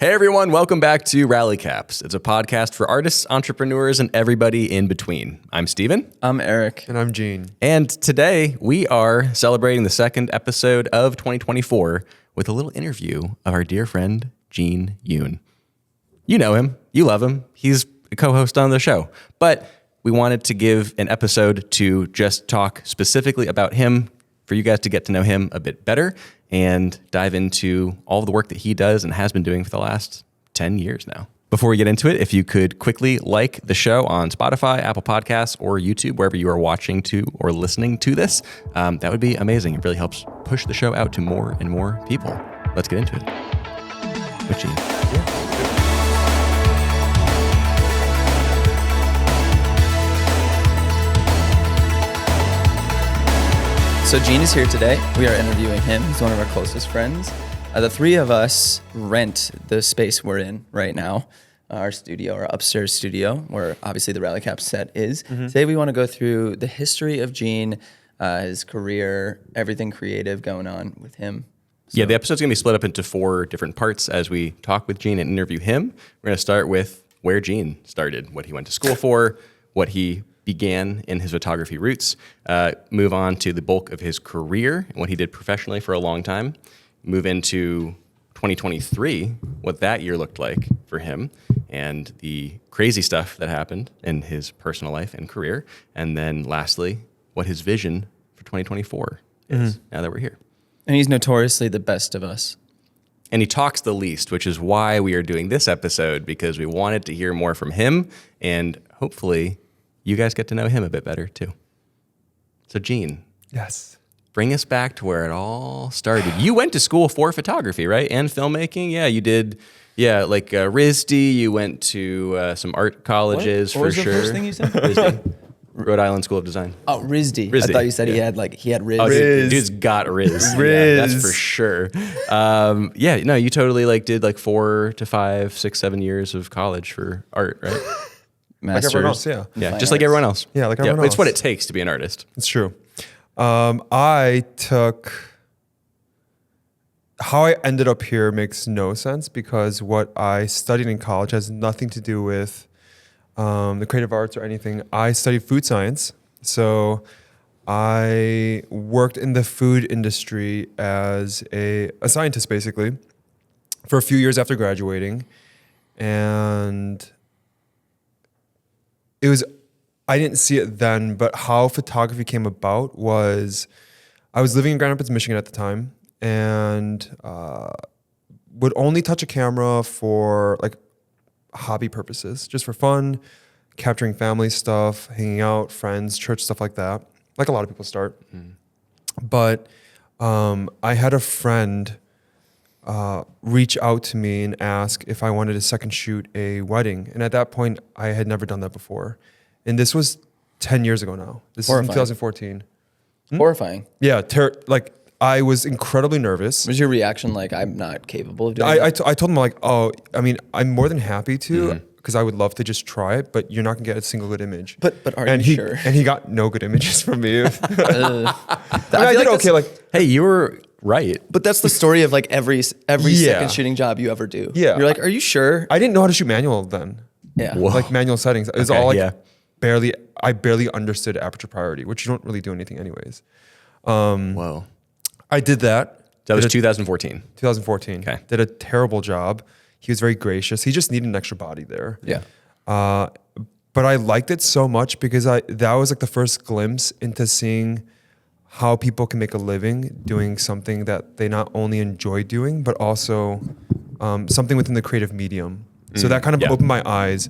Hey everyone, welcome back to Rally Caps. It's a podcast for artists, entrepreneurs, and everybody in between. I'm Steven. I'm Eric. And I'm Gene. And today we are celebrating the second episode of 2024 with a little interview of our dear friend, Yoon. You know him. You love him. He's a co-host on the show. But we wanted to give an episode to just talk specifically about him, for you guys to get to know him a bit better and dive into all of the work that he does and has been doing for the last 10 years now. Before we get into it, if you could quickly like the show on Spotify, Apple Podcasts, or YouTube, wherever you are watching to or listening to this, that would be amazing. It really helps push the show out to more and more people. Let's get into it. With Gene. So Gene is here today. We are interviewing him. He's one of our closest friends. The three of us rent the space we're in right now, our studio, our upstairs studio, where obviously the Rally Cap set is. Today we want to go through the history of Gene, his career, everything creative going on with him. Yeah, the episode's going to be split up into 4 different parts as we talk with Gene and interview him. We're going to start with where Gene started, what he went to school for, what he began in his photography roots, move on to the bulk of his career and what he did professionally for a long time, move into 2023, what that year looked like for him, and the crazy stuff that happened in his personal life and career, and then lastly, what his vision for 2024 is now that we're here. And he's notoriously the best of us. And he talks the least, which is why we are doing this episode, because we wanted to hear more from him, and hopefully you guys get to know him a bit better too. So Gene. Yes. Bring us back to where it all started. You went to school for photography, right? And filmmaking? Yeah, you did. Yeah, like RISD. You went to some art colleges what for was sure. the first thing you said? RISD. Rhode Island School of Design. Oh, RISD. RISD. I thought you said Yeah. he had Riz. Oh, Riz. dude's got Riz. Riz. Yeah, that's for sure. Yeah, no, you totally did 4 to 5, 6, 7 years of college for art, right? Like everyone else, yeah. Yeah, Fine just like arts. everyone else. Yeah, like everyone It's what it else. takes to be an artist. It's true. How I ended up here makes no sense because what I studied in college has nothing to do with the creative arts or anything. I studied food science. So I worked in the food industry as a scientist, basically, for a few years after graduating. And I didn't see it then, but how photography came about was I was living in Grand Rapids, Michigan at the time, and would only touch a camera for hobby purposes, just for fun, capturing family stuff, hanging out, friends, church, stuff like that, like a lot of people start. But I had a friend reach out to me and ask if I wanted to second shoot a wedding. And at that point, I had never done that before. And this was 10 years ago now. This is in Horrifying. 2014. Horrifying. Yeah, I was incredibly nervous. Was your reaction like, I'm not capable of doing I that? told him I'm more than happy to because I would love to just try it, but you're not gonna get a single good image. But are you sure? And he got no good images from me. I I feel did like okay. Hey, you were right. But that's the story of every Yeah. second shooting job you ever do. Yeah. You're like, are you sure? I didn't know how to shoot manual then. Yeah. Whoa. Like manual settings. It was Okay, all yeah. I barely understood aperture priority, which you don't really do anything anyways. Whoa. I did that. That was Did a- 2014. 2014. Okay. Did a terrible job. He was very gracious. He just needed an extra body there. Yeah. But I liked it so much because that was the first glimpse into seeing how people can make a living doing something that they not only enjoy doing, but also something within the creative medium. So that kind of Yeah. opened my eyes.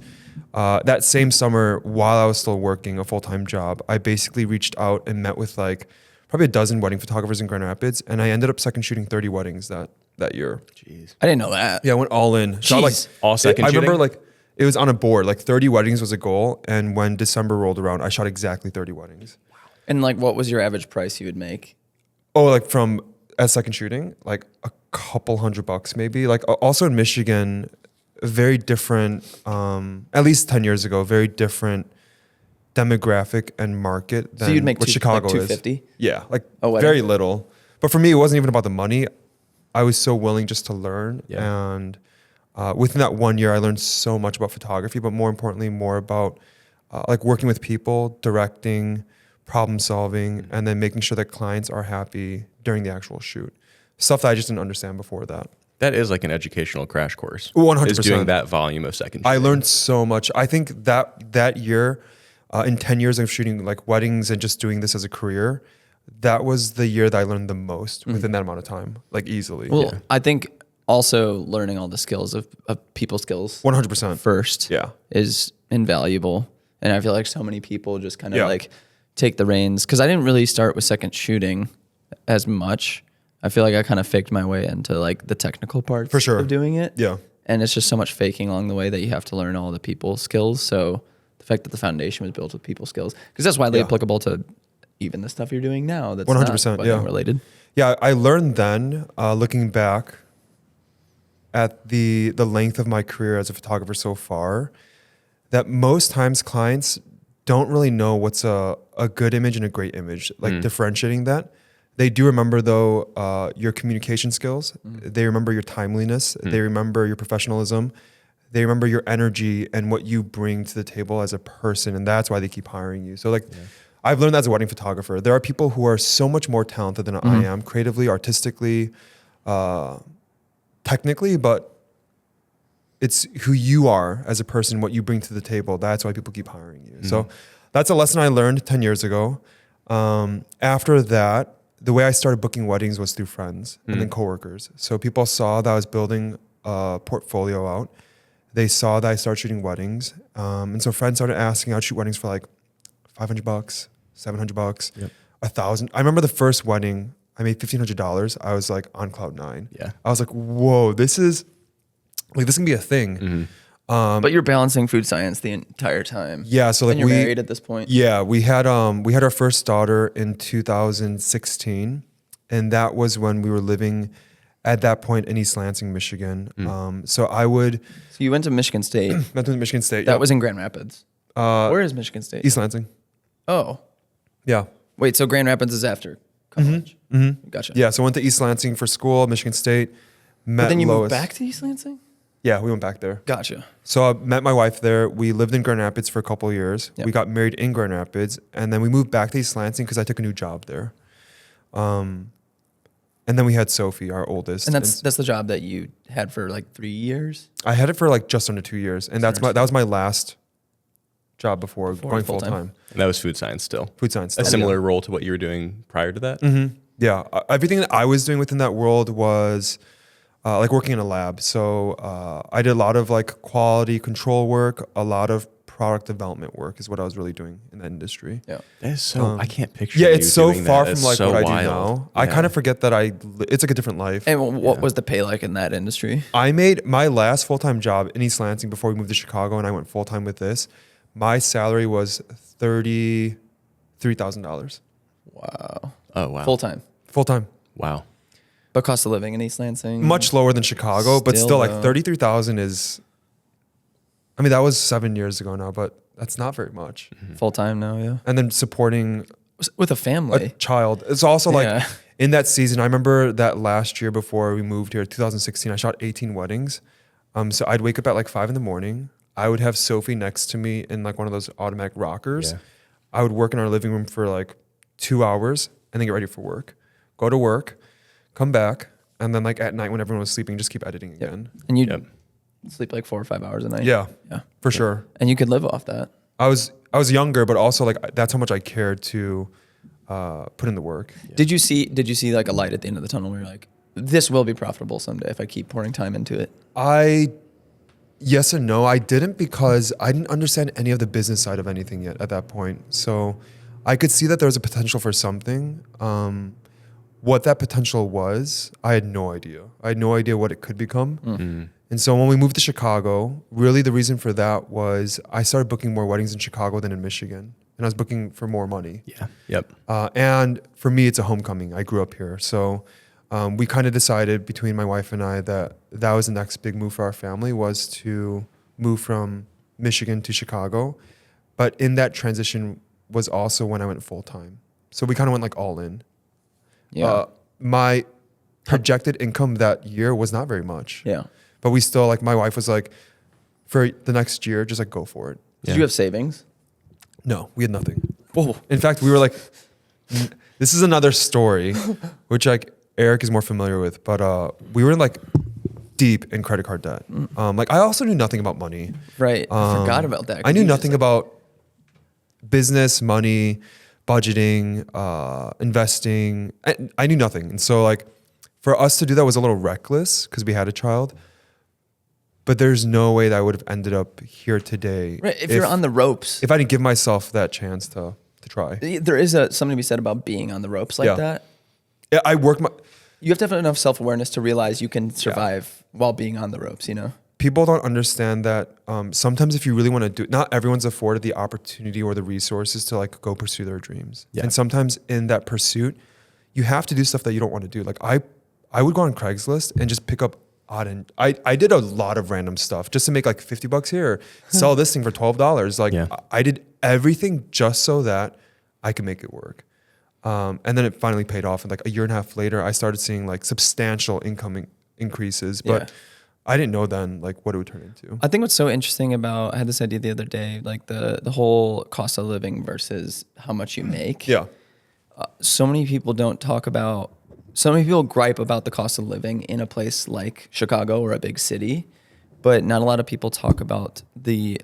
That same summer, while I was still working a full-time job, I basically reached out and met with probably a dozen wedding photographers in Grand Rapids, and I ended up second shooting 30 weddings that year. Jeez. I didn't know that. Yeah, I went all in. Shot Jeez. All second I remember shooting? it was on a board. 30 weddings was a goal, and when December rolled around, I shot exactly 30 weddings. And what was your average price you would make? Oh, from as second shooting, a couple $100 maybe. Also in Michigan, very different. At least 10 years ago, very different demographic and market than So you'd make what Chicago is. $250? Yeah, A wedding? very little. But for me, it wasn't even about the money. I was so willing just to learn, Yeah. and Within that 1 year, I learned so much about photography, but more importantly, more about like working with people, directing, problem solving, and then making sure that clients are happy during the actual shoot. Stuff that I just didn't understand before that. That is like an educational crash course. 100%. Is doing that volume of second I shooting. learned so much. I think that year, in 10 years of shooting like weddings and just doing this as a career, that was the year that I learned the most within that amount of time, like easily. Well, I think also learning all the skills of people skills 100%. first Yeah. is invaluable. And I feel like so many people just kind of Yeah. like take the reins. Cause I didn't really start with second shooting as much. I feel like I kind of faked my way into like the technical parts For sure. of doing it. Yeah. And it's just so much faking along the way that you have to learn all the people skills. So the fact that the foundation was built with people skills, because that's widely Yeah. applicable to even the stuff you're doing now. That's 100%, not yeah. wedding related. Yeah, I learned then, looking back at the length of my career as a photographer so far, that most times clients don't really know what's a good image and a great image, like differentiating that. They do remember though your communication skills. They remember your timeliness. They remember your professionalism. They remember your energy and what you bring to the table as a person, and that's why they keep hiring you. So like, I've learned that as a wedding photographer. There are people who are so much more talented than I am, creatively, artistically, technically, but it's who you are as a person, what you bring to the table. That's why people keep hiring you. So that's a lesson I learned 10 years ago. After that, the way I started booking weddings was through friends and then coworkers. So people saw that I was building a portfolio out. They saw that I started shooting weddings. And so friends started asking, I'd shoot weddings for like $500, $700, $1,000. I remember the first wedding, I made $1,500. I was like on cloud nine. Yeah. I was like, whoa, this can be a thing. But you're balancing food science the entire time. Yeah. So like And you're married at this point. Yeah, we had our first daughter in 2016, and that was when we were living at that point in East Lansing, Michigan. So you went to Michigan State. went to Michigan State. That was in Grand Rapids. Where is Michigan State? East Lansing. Oh, Yeah. wait. So Grand Rapids is after college. Gotcha. Yeah. So I went to East Lansing for school, Michigan State. Met But then you Lois. moved back to East Lansing? Yeah, we went back there. Gotcha. So I met my wife there. We lived in Grand Rapids for a couple of years. Yep. We got married in Grand Rapids, and then we moved back to East Lansing because I took a new job there. And then we had Sophie, our oldest. And that's the job that you had for like 3 years? I had it for like just under 2 years, and that was my last job before going full full-time. time. And that was food science still. Food science. A still, similar role to what you were doing prior to that? Yeah, everything that I was doing within that world was like working in a lab. So I did a lot of like quality control work, a lot of product development work is what I was really doing in that industry. Yeah. That is so, I can't picture Yeah, you it's so doing far that. from It's like so what I do wild. now. I Yeah. kind of forget that it's like a different life. And what was the pay like in that industry? I made my last full-time job in East Lansing before we moved to Chicago, and I went full-time with this. My salary was $33,000 Wow. Oh, wow. Full time. full-time. Wow. But cost of living in East Lansing? Much lower than Chicago, but Still, still like though. 33,000 is, I mean, that was 7 years ago now, but that's not very much. Full time now, yeah. And then supporting With a a family. child. It's also like Yeah. in that season, I remember that last year before we moved here, 2016, I shot 18 weddings. So I'd wake up at like 5 a.m. I would have Sophie next to me in like one of those automatic rockers. Yeah. I would work in our living room for like 2 hours and then get ready for work. Go to work, come back, and then like at night when everyone was sleeping, just keep editing again. And you Yep. sleep like 4 or 5 hours a night? Yeah, Yeah. for sure. And you could live off that. I was younger, but also like that's how much I cared to put in the work. Did you see like a light at the end of the tunnel where you're like, this will be profitable someday if I keep pouring time into it? Yes and no. I didn't because I didn't understand any of the business side of anything yet at that point. So I could see that there was a potential for something. What that potential was, I had no idea. I had no idea what it could become. And so when we moved to Chicago, really the reason for that was I started booking more weddings in Chicago than in Michigan. And I was booking for more money. Yeah. Yep. And for me, it's a homecoming. I grew up here. So we kind of decided between my wife and I that that was the next big move for our family was to move from Michigan to Chicago. But in that transition was also when I went full time. So we kind of went like all in. Yeah. My projected income that year was not very much. Yeah. But we still like, my wife was like, for the next year, just like go for it. Did you have savings? No, we had nothing. Whoa. In fact, we were like, this is another story, which like Eric is more familiar with, but we were like deep in credit card debt. Like I also knew nothing about money. Right. I forgot about that. I knew nothing about business, money, budgeting, investing. I knew nothing. And so like for us to do that was a little reckless because we had a child. But there's no way that I would have ended up here today. Right. If you're on the ropes. If I didn't give myself that chance to try. There is something to be said about being on the ropes like that. Yeah, I worked my... You have to have enough self-awareness to realize you can survive while being on the ropes, you know? People don't understand that sometimes if you really want to do it, not everyone's afforded the opportunity or the resources to like go pursue their dreams. Yeah. And sometimes in that pursuit, you have to do stuff that you don't want to do. Like I would go on Craigslist and just pick up I did a lot of random stuff just to make like $50 here, sell this thing for $12. Like I did everything just so that I could make it work. And then it finally paid off. And like a year and a half later, I started seeing like substantial income increases, but I didn't know then like what it would turn into. I think what's so interesting about, I had this idea the other day, like the whole cost of living versus how much you make. Yeah. So many people don't talk about, so many people gripe about the cost of living in a place like Chicago or a big city, but not a lot of people talk about the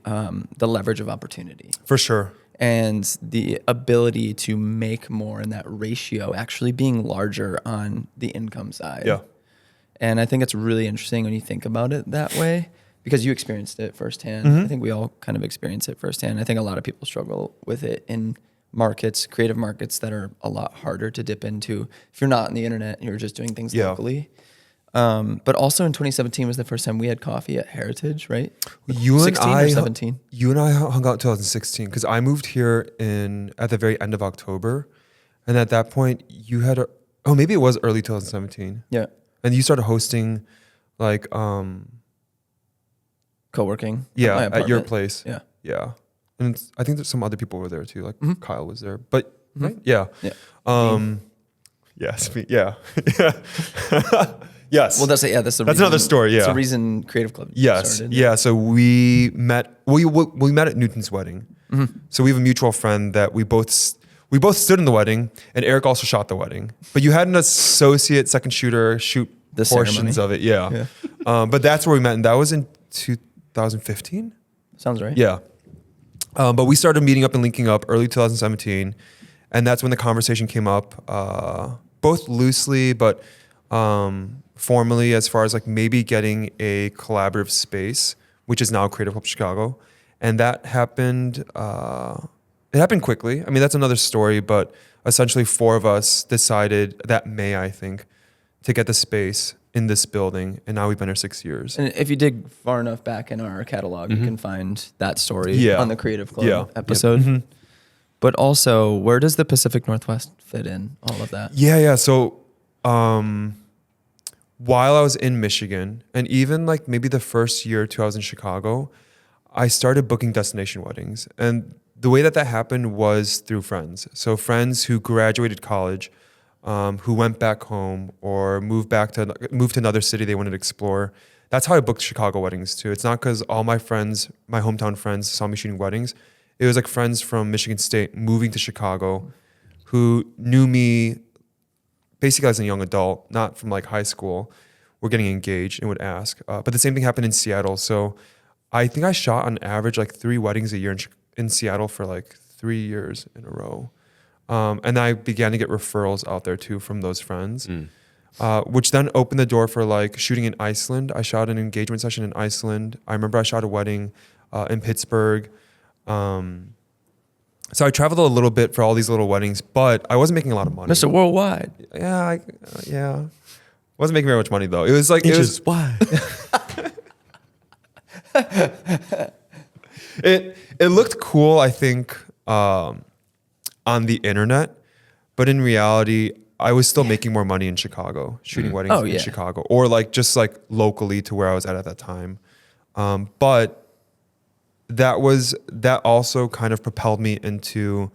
leverage of opportunity. For sure. And the ability to make more in that ratio actually being larger on the income side. Yeah. And I think it's really interesting when you think about it that way because you experienced it firsthand. I think we all kind of experience it firsthand. I think a lot of people struggle with it in markets, creative markets that are a lot harder to dip into if you're not on the internet and you're just doing things locally. But also in 2017 was the first time we had coffee at Heritage, right? You 16 and I, or 17? You and I hung out in 2016 because I moved here at the very end of October. And at that point you had maybe it was early 2017. Yeah. And you started hosting like co-working. Yeah, at your place. Yeah. Yeah. And I think there's some other people were there too. Like Kyle was there. But right? Yeah. Yes. Yeah. Yes. Well, that's another story. Yeah. That's the reason Creative Club started. Yeah. So we met. We met at Newton's wedding. So we have a mutual friend that we both stood in the wedding, and Eric also shot the wedding. But you had an associate second shooter shoot The portions ceremony. of it. Yeah. But that's where we met, and that was in 2015. Sounds right. Yeah. But we started meeting up and linking up early 2017, and that's when the conversation came up, both loosely but formally, as far as like maybe getting a collaborative space, which is now Creative Club Chicago, and that happened. It happened quickly. I mean, that's another story, but essentially 4 of us decided that May, I think, to get the space in this building, and now we've been here 6 years. And if you dig far enough back in our catalog, you can find that story on the Creative Club episode. But also, where does the Pacific Northwest fit in all of that? Yeah. So while I was in Michigan, and even like maybe the first year or 2 I was in Chicago, I started booking destination weddings. And the way that happened was through friends. So friends who graduated college, who went back home or moved to another city they wanted to explore. That's how I booked Chicago weddings too. It's not because all my friends, my hometown friends, saw me shooting weddings. It was like friends from Michigan State moving to Chicago who knew me basically as a young adult, not from like high school, were getting engaged and would ask. But the same thing happened in Seattle. So I think I shot on average like 3 weddings a year in Seattle for like 3 years in a row. And I began to get referrals out there too from those friends, which then opened the door for like shooting in Iceland. I shot an engagement session in Iceland. I remember I shot a wedding in Pittsburgh. So I traveled a little bit for all these little weddings, but I wasn't making a lot of money. Mr. Worldwide. Yeah. Wasn't making very much money though. It was like Inches wide. It looked cool, I think, on the internet, but in reality, I was still making more money in Chicago, shooting weddings in Chicago, or like just like locally to where I was at that time. But that also kind of propelled me into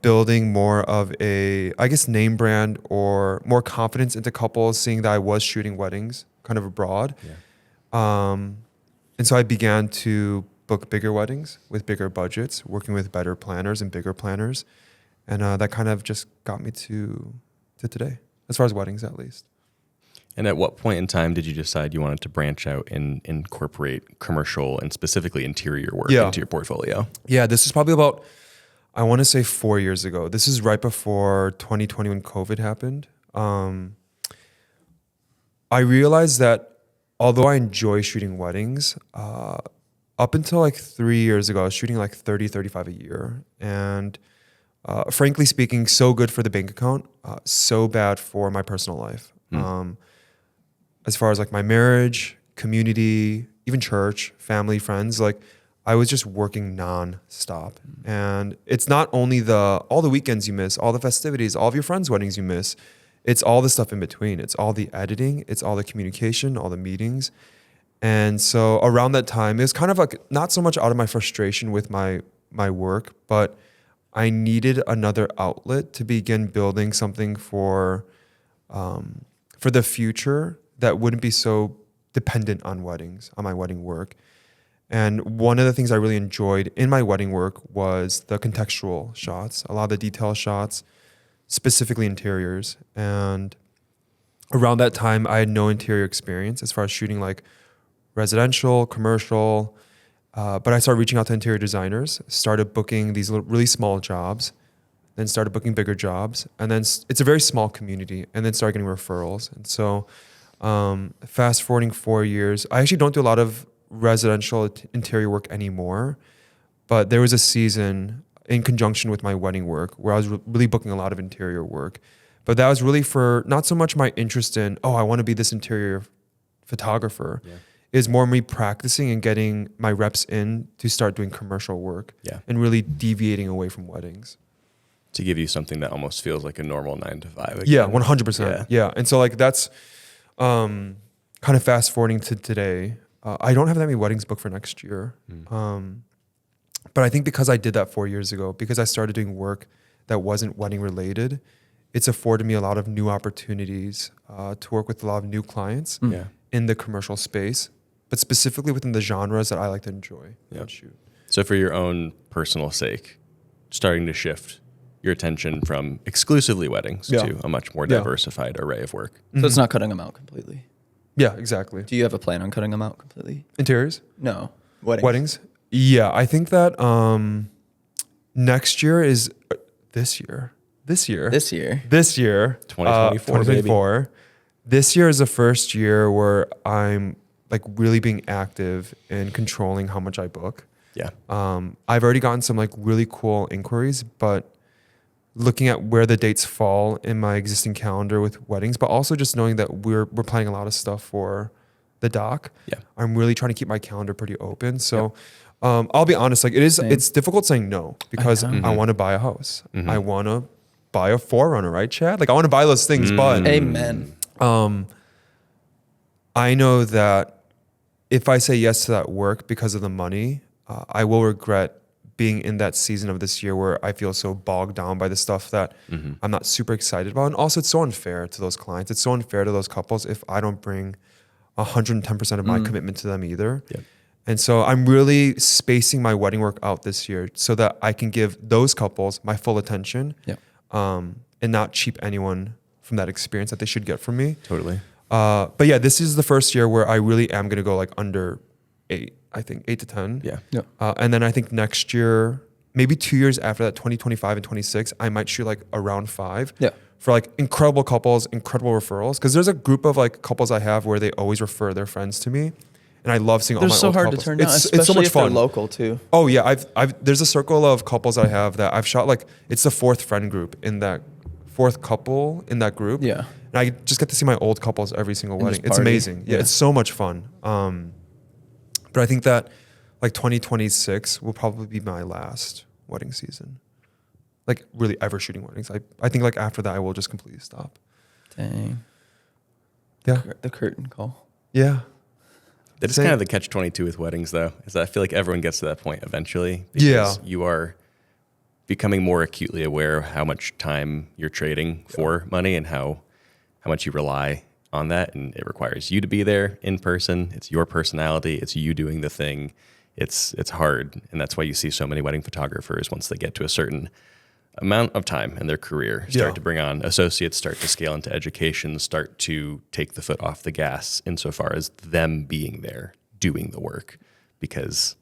building more of a, I guess, name brand or more confidence into couples, seeing that I was shooting weddings kind of abroad. Yeah. And so I began to book bigger weddings with bigger budgets, working with better planners and bigger planners. And that kind of just got me to today, as far as weddings at least. And at what point in time did you decide you wanted to branch out and incorporate commercial and specifically interior work into your portfolio? Yeah, this is probably about, I want to say 4 years ago. This is right before 2020 when COVID happened. I realized that although I enjoy shooting weddings, up until like 3 years ago, I was shooting like 30, 35 a year. And frankly speaking, so good for the bank account, so bad for my personal life. As far as like my marriage, community, even church, family, friends, like I was just working non-stop. And it's not only all the weekends you miss, all the festivities, all of your friends' weddings you miss. It's all the stuff in between. It's all the editing. It's all the communication, all the meetings. And so around that time, it was kind of like not so much out of my frustration with my work, but I needed another outlet to begin building something for the future that wouldn't be so dependent on weddings, on my wedding work. And one of the things I really enjoyed in my wedding work was the contextual shots, a lot of the detail shots, specifically interiors. And around that time, I had no interior experience as far as shooting like residential, commercial, but I started reaching out to interior designers, started booking these really small jobs, then started booking bigger jobs. And then it's a very small community, and then started getting referrals. And so fast forwarding 4 years, I actually don't do a lot of residential interior work anymore, but there was a season in conjunction with my wedding work where I was really booking a lot of interior work. But that was really for not so much my interest in, I want to be this interior photographer. Yeah. Is more me practicing and getting my reps in to start doing commercial work and really deviating away from weddings. To give you something that almost feels like a normal 9 to 5. Again. Yeah, 100%. Yeah. And so like that's kind of fast forwarding to today. I don't have that many weddings booked for next year. But I think because I did that 4 years ago, because I started doing work that wasn't wedding related, it's afforded me a lot of new opportunities to work with a lot of new clients in the commercial space, but specifically within the genres that I like to enjoy and shoot. So for your own personal sake, starting to shift your attention from exclusively weddings to a much more diversified array of work. So it's not cutting them out completely. Yeah, exactly. Do you have a plan on cutting them out completely? Interiors? No. Weddings? Yeah, I think that next year is this year. 2024. This year is the first year where I'm like really being active in controlling how much I book. Yeah. I've already gotten some like really cool inquiries, but looking at where the dates fall in my existing calendar with weddings, but also just knowing that we're planning a lot of stuff for the doc. Yeah. I'm really trying to keep my calendar pretty open. So I'll be honest, like it's difficult saying no because I want to buy a house. I want to buy a Forerunner, right, Chad? Like I want to buy those things, but Amen. I know that if I say yes to that work because of the money, I will regret being in that season of this year where I feel so bogged down by the stuff that I'm not super excited about. And also it's so unfair to those clients. It's so unfair to those couples if I don't bring 110% of my commitment to them either. Yep. And so I'm really spacing my wedding work out this year so that I can give those couples my full attention and not cheap anyone from that experience that they should get from me. Totally. But yeah, this is the first year where I really am going to go like under 8, I think 8 to 10. Yeah. And then I think next year, maybe 2 years after that, 2025 and 26, I might shoot like around 5 for like incredible couples, incredible referrals. Cause there's a group of like couples I have where they always refer their friends to me. And I love seeing all my old couples. They're so hard to turn down, especially it's so much if fun. they're local too. Oh yeah. There's a circle of couples I have that I've shot like, it's the 4th friend group in that 4th couple in that group. Yeah. And I just get to see my old couples every single wedding. It's party. amazing. Yeah. It's so much fun. But I think that like 2026 will probably be my last wedding season. Like really ever shooting weddings. I think like after that I will just completely stop. Dang. Yeah. The curtain call. Yeah. That's kind of the catch-22 with weddings though, is I feel like everyone gets to that point eventually. Because you are becoming more acutely aware of how much time you're trading for money and how much you rely on that, and it requires you to be there in person. It's your personality. It's you doing the thing. It's hard, and that's why you see so many wedding photographers, once they get to a certain amount of time in their career, start to bring on associates, start to scale into education, start to take the foot off the gas insofar as them being there doing the work, because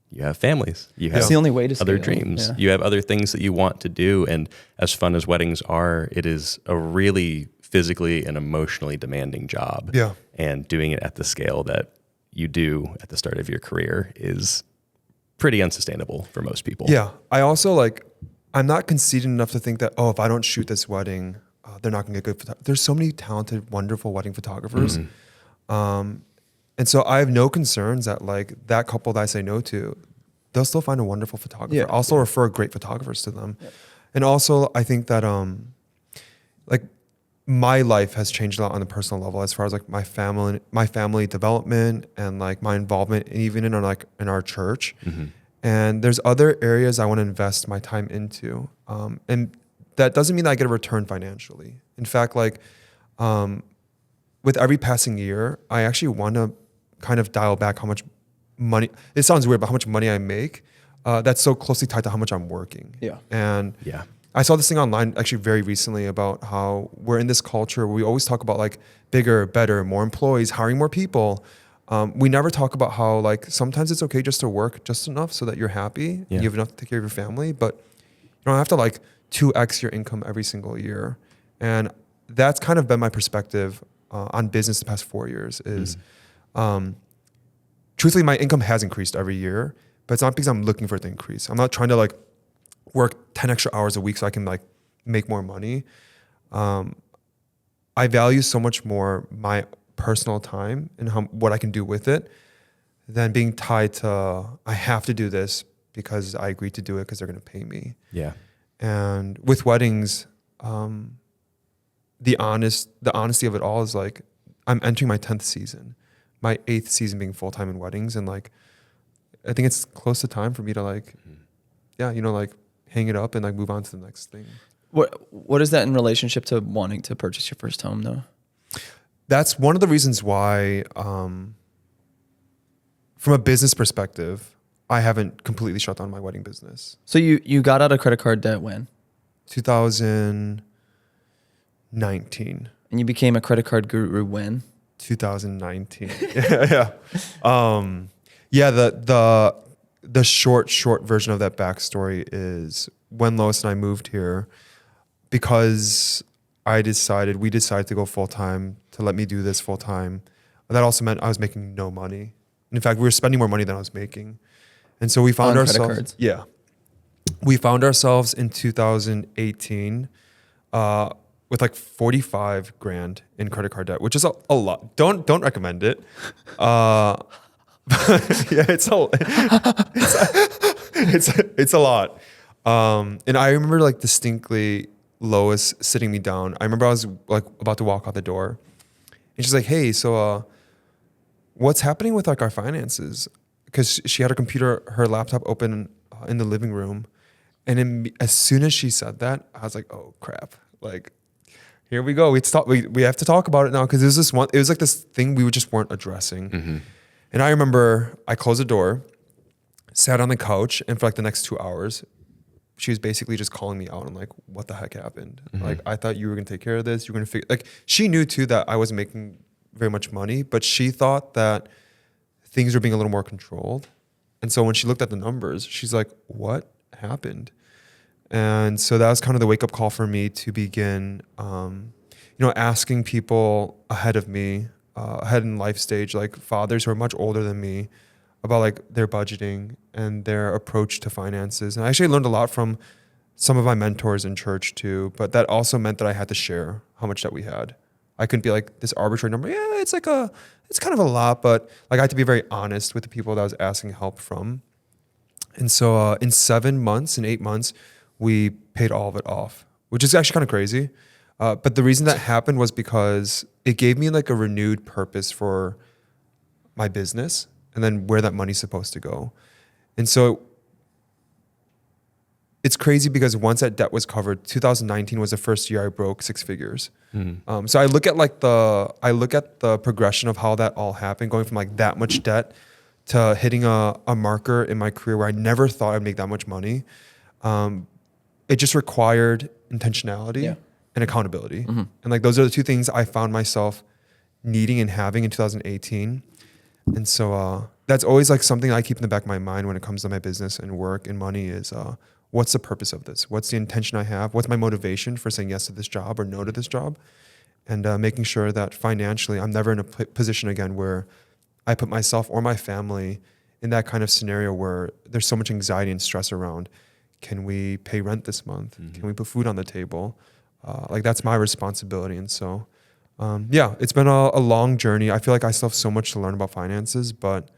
you have families, you have It's the only way to other scale. dreams, Yeah. you have other things that you want to do. And as fun as weddings are, it is a really physically and emotionally demanding job. Yeah. And doing it at the scale that you do at the start of your career is pretty unsustainable for most people. Yeah. I also I'm not conceited enough to think that, oh, if I don't shoot this wedding, they're not going to get good. There's so many talented, wonderful wedding photographers. And so I have no concerns that that couple that I say no to, they'll still find a wonderful photographer. Yeah. I'll also refer great photographers to them. Yeah. And also I think that my life has changed a lot on the personal level as far as my family development and my involvement even in our church. And there's other areas I want to invest my time into. And that doesn't mean that I get a return financially. In fact, with every passing year, I actually want to kind of dial back how much money, it sounds weird, but how much money I make, that's so closely tied to how much I'm working. Yeah. And Yeah. I saw this thing online actually very recently about how we're in this culture where we always talk about bigger, better, more employees, hiring more people. We never talk about how sometimes it's okay just to work just enough so that you're happy, Yeah. you have enough to take care of your family, but you don't have to 2x your income every single year. And that's kind of been my perspective on business the past 4 years is, truthfully, my income has increased every year, but it's not because I'm looking for it to increase. I'm not trying to work 10 extra hours a week so I can make more money. I value so much more my personal time and what I can do with it than being tied to, I have to do this because I agreed to do it because they're going to pay me. Yeah. And with weddings, the honesty of it all is I'm entering my 10th season, my 8th season being full-time in weddings. And I think it's close to time for me to hang it up and move on to the next thing. What is that in relationship to wanting to purchase your first home though? That's one of the reasons why, from a business perspective, I haven't completely shut down my wedding business. So you got out of credit card debt when? 2019. And you became a credit card guru when? 2019. Yeah. The short version of that backstory is when Lois and I moved here, because we decided to go full time, to let me do this full time. That also meant I was making no money. In fact, we were spending more money than I was making. And so we found On credit ourselves, cards? yeah, we found ourselves in 2018 with 45 grand in credit card debt, which is a lot. Don't recommend it. Yeah, it's a lot. And I remember distinctly Lois sitting me down. I remember I was about to walk out the door, and she's like, "Hey, so what's happening with our finances?" Because she had her laptop open in the living room, and as soon as she said that, I was like, "Oh crap!" Here we go. We have to talk about it now because it was this thing we just weren't addressing. Mm-hmm. And I remember I closed the door, sat on the couch, and for the next 2 hours, she was basically just calling me out. I'm like, what the heck happened? Mm-hmm. I thought you were going to take care of this. You were going to figure, she knew too that I wasn't making very much money, but she thought that things were being a little more controlled. And so when she looked at the numbers, she's like, what happened? And so that was kind of the wake up call for me to begin, asking people ahead of me, ahead in life stage, fathers who are much older than me, about their budgeting and their approach to finances. And I actually learned a lot from some of my mentors in church too, but that also meant that I had to share how much that we had. I couldn't be this arbitrary number. Yeah, it's kind of a lot, but I had to be very honest with the people that I was asking help from. And so in 8 months, we paid all of it off, which is actually kind of crazy. But the reason that happened was because it gave me a renewed purpose for my business and then where that money's supposed to go. And so it's crazy because once that debt was covered, 2019 was the first year I broke six figures. So I look at the progression of how that all happened, going from like that much debt to hitting a marker in my career where I never thought I'd make that much money. It just required intentionality and accountability. And like those are the two things I found myself needing and having in 2018. And so that's always like something I keep in the back of my mind when it comes to my business and work and money is what's the purpose of this? What's the intention I have? What's my motivation for saying yes to this job or no to this job? And making sure that financially I'm never in a position again where I put myself or my family in that kind of scenario where there's so much anxiety and stress around. Can we pay rent this month? Can we put food on the table? Like that's my responsibility. And so, it's been a long journey. I feel like I still have so much to learn about finances, but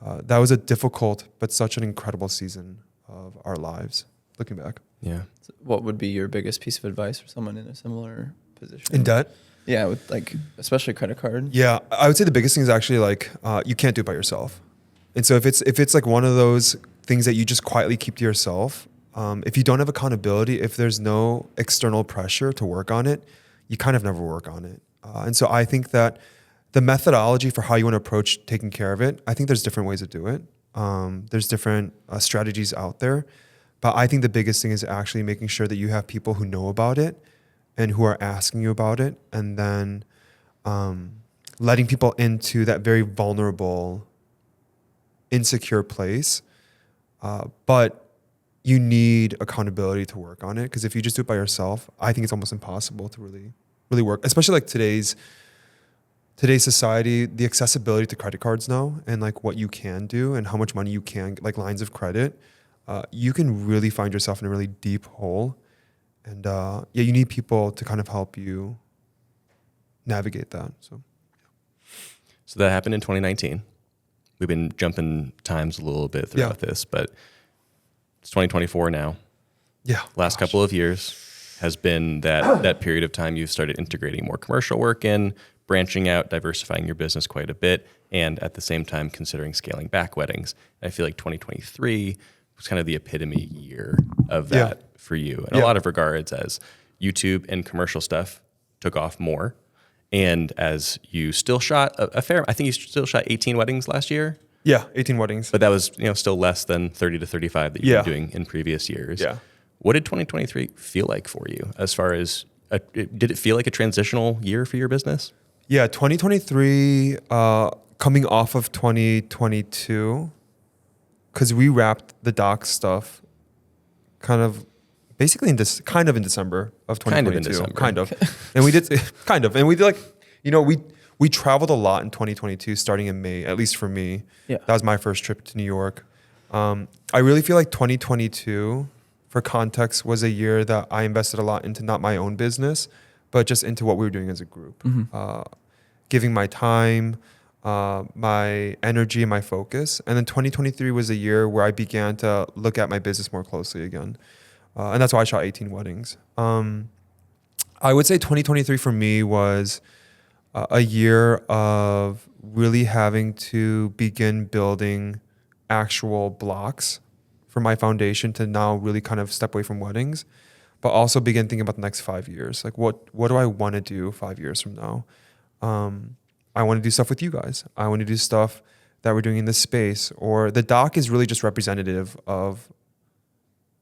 that was a difficult but such an incredible season of our lives, looking back. Yeah. So what would be your biggest piece of advice for someone in a similar position? In debt? Yeah, with like especially credit card. Yeah, I would say the biggest thing is actually like you can't do it by yourself. And so if it's like one of those things that you just quietly keep to yourself, if you don't have accountability, if there's no external pressure to work on it, you kind of never work on it. And so I think that the methodology for how you want to approach taking care of it, I think there's different ways to do it. There's different strategies out there. But I think the biggest thing is actually making sure that you have people who know about it and who are asking you about it. And then letting people into that very vulnerable, insecure place. But you need accountability to work on it. Because if you just do it by yourself, I think it's almost impossible to really work. Especially like today's society, the accessibility to credit cards now and like what you can do and how much money you can, like lines of credit, you can really find yourself in a really deep hole. And you need people to kind of help you navigate that. So that happened in 2019. We've been jumping times a little bit throughout this, but it's 2024 now. Yeah. Last couple of years has been that period of time you've started integrating more commercial work in, branching out, diversifying your business quite a bit, and at the same time considering scaling back weddings. I feel like 2023 was kind of the epitome year of that for you in a lot of regards, as YouTube and commercial stuff took off more. And as you still shot a fair, I think you still shot 18 weddings last year. Yeah, 18 weddings. But that was still less than 30 to 35 that you've been doing in previous years. Yeah. What did 2023 feel like for you as far as, did it feel like a transitional year for your business? Yeah, 2023, coming off of 2022, because we wrapped the doc stuff basically in December of 2022. Kind of. And we did like, we traveled a lot in 2022 starting in May, at least for me. Yeah. That was my first trip to New York. I really feel like 2022, for context, was a year that I invested a lot into not my own business, but just into what we were doing as a group. Giving my time, my energy, and my focus. And then 2023 was a year where I began to look at my business more closely again. And that's why I shot 18 weddings. I would say 2023 for me was a year of really having to begin building actual blocks for my foundation to now really kind of step away from weddings, but also begin thinking about the next 5 years. Like what do I want to do 5 years from now? I want to do stuff with you guys. I want to do stuff that we're doing in this space, or the doc is really just representative of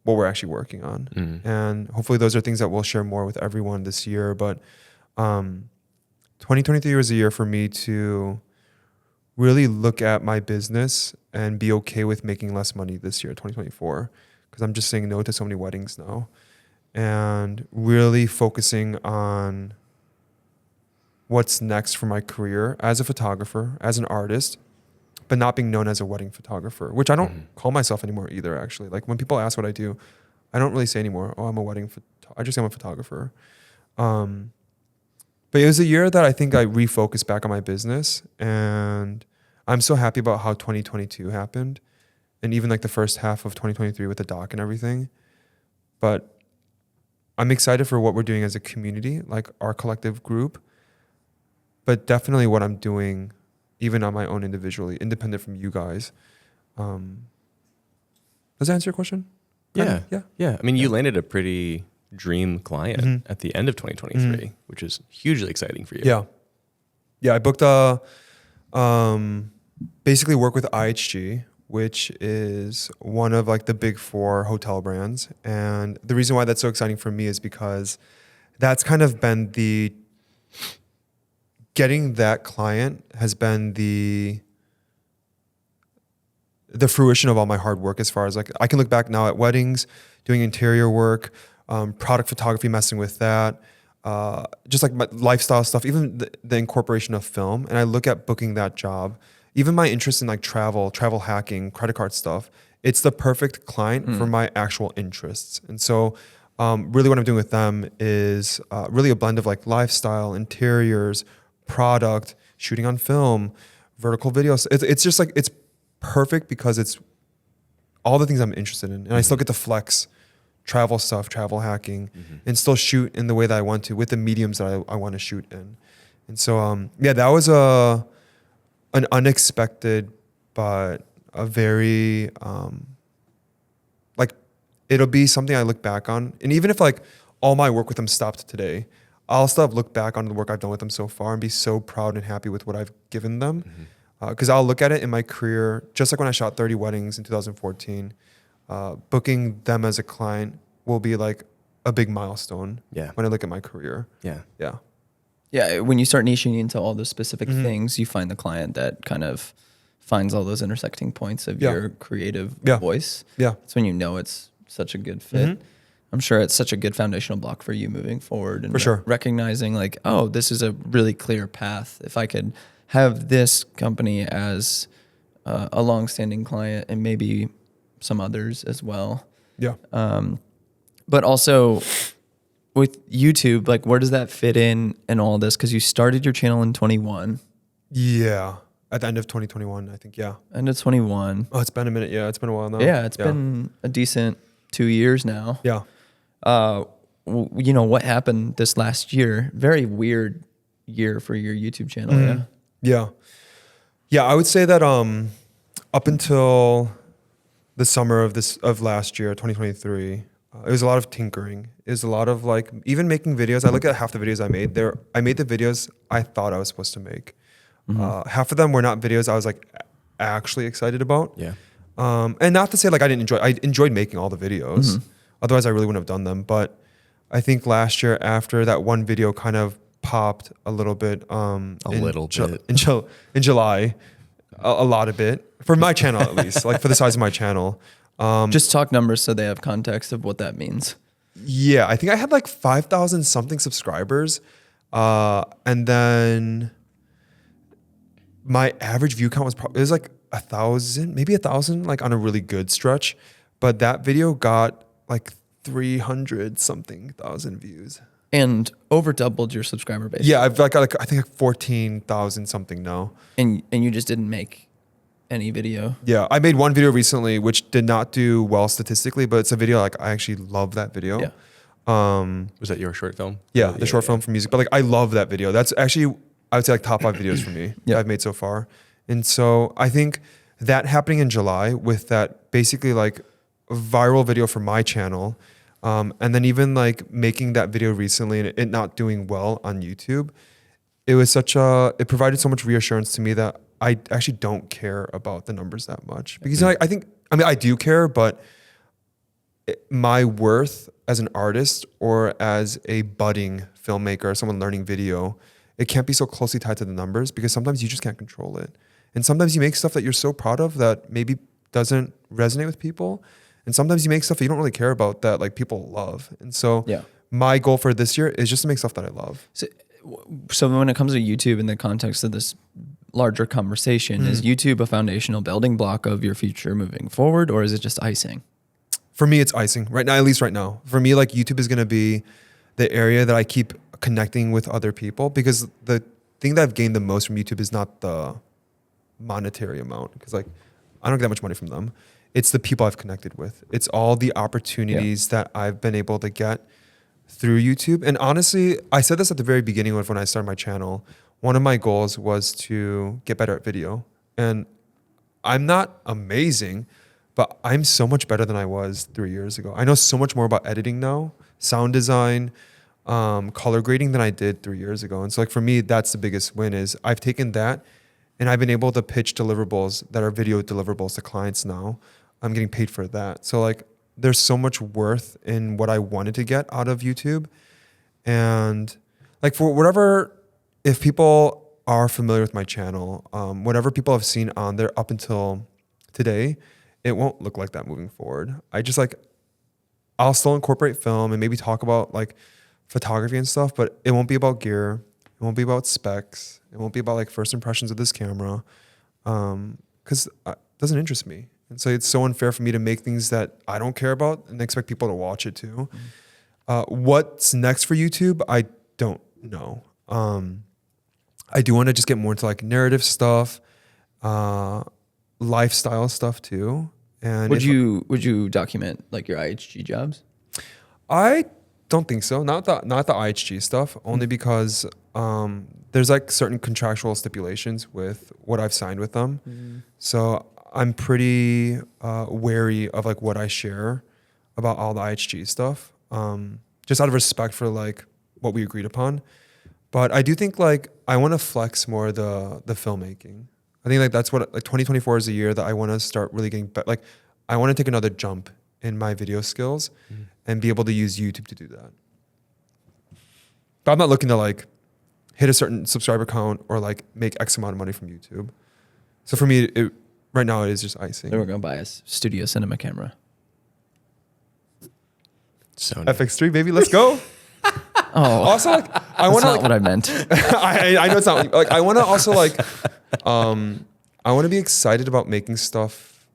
what we're actually working on. And hopefully those are things that we'll share more with everyone this year. But 2023 was a year for me to really look at my business and be okay with making less money this year, 2024, because I'm just saying no to so many weddings now, and really focusing on what's next for my career as a photographer, as an artist, but not being known as a wedding photographer, which I don't call myself anymore either, actually. Like when people ask what I do, I don't really say anymore, oh, I'm a wedding I just say I'm a photographer. But it was a year that I think I refocused back on my business, and I'm so happy about how 2022 happened, and even like the first half of 2023 with the doc and everything. But I'm excited for what we're doing as a community, like our collective group, but definitely what I'm doing even on my own individually, independent from you guys. Does that answer your question? Yeah. Yeah. Yeah. I mean, you landed a pretty dream client at the end of 2023, which is hugely exciting for you. Yeah. Yeah. I booked basically work with IHG, which is one of like the big 4 hotel brands. And the reason why that's so exciting for me is because that's kind of been getting that client has been the fruition of all my hard work, as far as like I can look back now at weddings, doing interior work, product photography, messing with that, just like my lifestyle stuff, even the incorporation of film. And I look at booking that job, even my interest in like travel hacking, credit card stuff. It's the perfect client for my actual interests. And so really what I'm doing with them is really a blend of like lifestyle, interiors, product, shooting on film, vertical videos. It's just like, it's perfect because it's all the things I'm interested in. And I still get to flex travel stuff, travel hacking, and still shoot in the way that I want to with the mediums that I want to shoot in. And so, yeah, that was an unexpected, but a very, like, it'll be something I look back on. And even if like all my work with them stopped today, I'll still look back on the work I've done with them so far and be so proud and happy with what I've given them. Because I'll look at it in my career, just like when I shot 30 weddings in 2014, booking them as a client will be like a big milestone when I look at my career. Yeah. Yeah. Yeah, when you start niching into all those specific things, you find the client that kind of finds all those intersecting points of your creative voice. Yeah. That's when you know it's such a good fit. I'm sure it's such a good foundational block for you moving forward and For sure. recognizing like, oh, this is a really clear path. If I could have this company as a longstanding client and maybe some others as well. Yeah. But also with YouTube, like where does that fit in all this? Because you started your channel in 21. Yeah. At the end of 2021, I think. Yeah. End of 21. Oh, it's been a minute. Yeah. It's been a while now. Yeah, it's been a decent 2 years now. Yeah. You know, what happened this last year? Very weird year for your YouTube channel. Yeah. Yeah. Yeah. I would say that up until the summer of last year, 2023, it was a lot of tinkering. It was a lot of like even making videos. I look at half the videos I made there. I made the videos I thought I was supposed to make. Half of them were not videos I was like actually excited about. Yeah. And not to say like I enjoyed making all the videos. Otherwise I really wouldn't have done them. But I think last year after that one video kind of popped a little bit. In July, a lot of it for my channel at least, like for the size of my channel. Just talk numbers so they have context of what that means. Yeah, I think I had like 5,000 something subscribers, and then my average view count was like 1,000, maybe 1,000, like on a really good stretch. But that video got like 300 something thousand views. And over doubled your subscriber base. Yeah, I've got like I think like 14,000 something now. And you just didn't make any video. Yeah, I made one video recently which did not do well statistically, but it's a video like I actually love that video. Yeah. Was that your short film? Yeah, the short film for music. But like I love that video. That's actually I would say like top 5 videos for me that I've made so far. And so I think that happening in July with that basically like viral video for my channel, and then even like making that video recently and it not doing well on YouTube, it provided so much reassurance to me that I actually don't care about the numbers that much. Because I do care, but my worth as an artist or as a budding filmmaker or someone learning video, it can't be so closely tied to the numbers because sometimes you just can't control it. And sometimes you make stuff that you're so proud of that maybe doesn't resonate with people. And sometimes you make stuff that you don't really care about that like people love. And so my goal for this year is just to make stuff that I love. So when it comes to YouTube in the context of this larger conversation, is YouTube a foundational building block of your future moving forward, or is it just icing? For me, it's icing right now, at least right now. For me, like YouTube is going to be the area that I keep connecting with other people, because the thing that I've gained the most from YouTube is not the monetary amount, because like I don't get that much money from them. It's the people I've connected with. It's all the opportunities that I've been able to get through YouTube. And honestly, I said this at the very beginning of when I started my channel. One of my goals was to get better at video. And I'm not amazing, but I'm so much better than I was 3 years ago. I know so much more about editing now, sound design, color grading than I did 3 years ago. And so like for me, that's the biggest win is I've taken that and I've been able to pitch deliverables that are video deliverables to clients now. I'm getting paid for that. So like there's so much worth in what I wanted to get out of YouTube. And like for whatever, if people are familiar with my channel, whatever people have seen on there up until today, it won't look like that moving forward. I just like, I'll still incorporate film and maybe talk about like photography and stuff, but it won't be about gear. It won't be about specs. It won't be about like first impressions of this camera. Cause it doesn't interest me. And so it's so unfair for me to make things that I don't care about and expect people to watch it too. What's next for YouTube? I don't know. I do want to just get more into like narrative stuff, lifestyle stuff too. And Would you document like your IHG jobs? I don't think so. Not the IHG stuff, only because there's like certain contractual stipulations with what I've signed with them. So I'm pretty wary of like what I share about all the IHG stuff, just out of respect for like what we agreed upon. But I do think like I want to flex more the filmmaking. I think like that's what like 2024 is a year that I want to start really getting better. Like I want to take another jump in my video skills and be able to use YouTube to do that. But I'm not looking to like hit a certain subscriber count or like make X amount of money from YouTube. So for me, right now it is just icing. Then we're gonna buy a studio cinema camera. So FX3 baby, let's go. Oh, Also, like I that's want to not like, what I meant. I know it's not like I want to also like I want to be excited about making stuff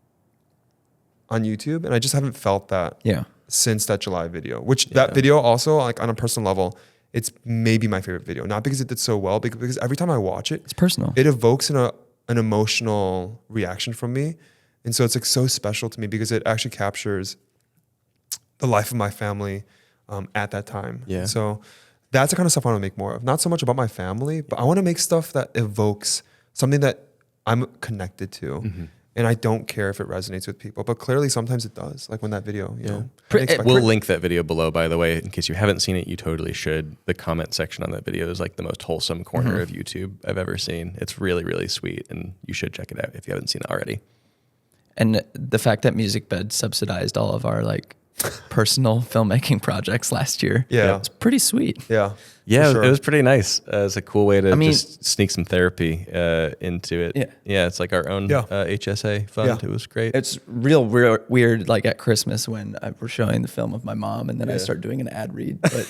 on YouTube, and I just haven't felt that Yeah. since that July video. Which that video also like on a personal level, it's maybe my favorite video. Not because it did so well, because every time I watch it, It's personal. it evokes an emotional reaction from me, and so it's like so special to me because it actually captures the life of my family at that time. Yeah. So that's the kind of stuff I want to make more of. Not so much about my family, but I want to make stuff that evokes something that I'm connected to. And I don't care if it resonates with people, but clearly sometimes it does. Like when that video, you know. We'll link that video below, by the way, in case you haven't seen it. You totally should. The comment section on that video is like the most wholesome corner of YouTube I've ever seen. It's really, really sweet, and you should check it out if you haven't seen it already. And the fact that MusicBed subsidized all of our like personal filmmaking projects last year. Yeah. It's pretty sweet. Yeah. Yeah, for sure. it was pretty nice. It's a cool way to I mean- just sneak some therapy into it. Yeah. Yeah, it's like our own HSA fund. Yeah. It was great. It's real weird like at Christmas when we're showing the film of my mom and then I start doing an ad read. But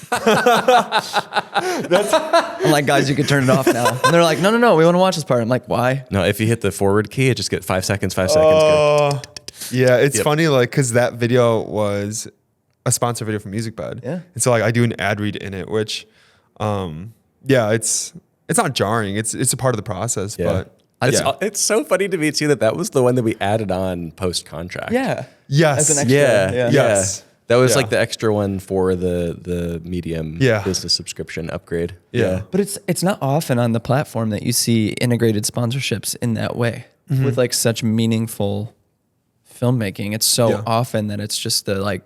I'm like, guys, you can turn it off now. And they're like, no, we want to watch this part. I'm like, why? No, if you hit the forward key, it just get 5 seconds, 5 seconds. Go. Yeah, it's Yep. funny, like, because that video was a sponsor video from MusicBed. Yeah. And so, like, I do an ad read in it, which, yeah, it's not jarring. It's a part of the process, Yeah. but It's so funny to me too that was the one that we added on post contract. Yeah. yes. As an extra. Yeah. Yes. That was Yeah. like the extra one for the medium business subscription upgrade. Yeah. But it's not often on the platform that you see integrated sponsorships in that way with like such meaningful filmmaking. It's so often that it's just the like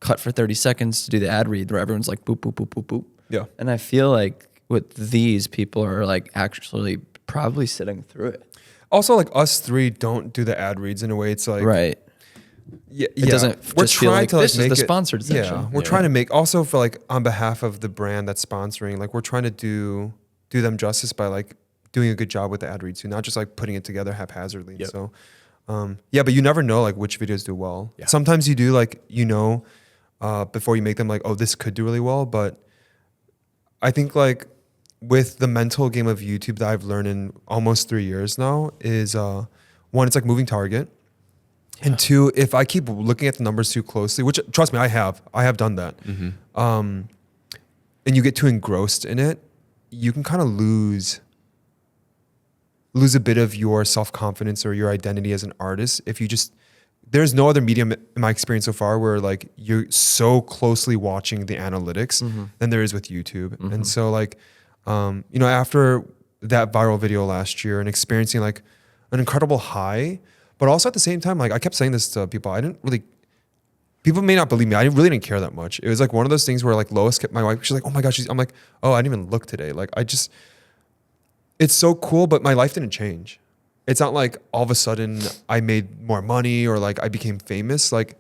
cut for 30 seconds to do the ad read where everyone's like boop, boop, boop, boop, boop. Yeah. And I feel like with these people are like actually probably sitting through it. Also, like, us three don't do the ad reads in a way. It's like, Right. Yeah, It doesn't just feel like this is the make it- sponsored section. Yeah, we're trying to make also for like on behalf of the brand that's sponsoring, like we're trying to do them justice by like doing a good job with the ad reads too, not just like putting it together haphazardly. Yep. So, yeah, but you never know like which videos do well. Yeah. Sometimes you do like before you make them like, oh, this could do really well, but I think like with the mental game of YouTube that I've learned in almost 3 years now is one, it's like moving target. And two, if I keep looking at the numbers too closely, which trust me, I have done that. And you get too engrossed in it, you can kind of lose a bit of your self-confidence or your identity as an artist. If you just, there's no other medium in my experience so far where like you're so closely watching the analytics than there is with YouTube. And so like, after that viral video last year and experiencing like an incredible high, But also at the same time, like I kept saying this to people, people may not believe me. I really didn't care that much. It was like one of those things where like Lois kept my wife, she's like, oh my gosh, I'm like, oh, I didn't even look today. Like it's so cool, but my life didn't change. It's not like all of a sudden I made more money or like I became famous. Like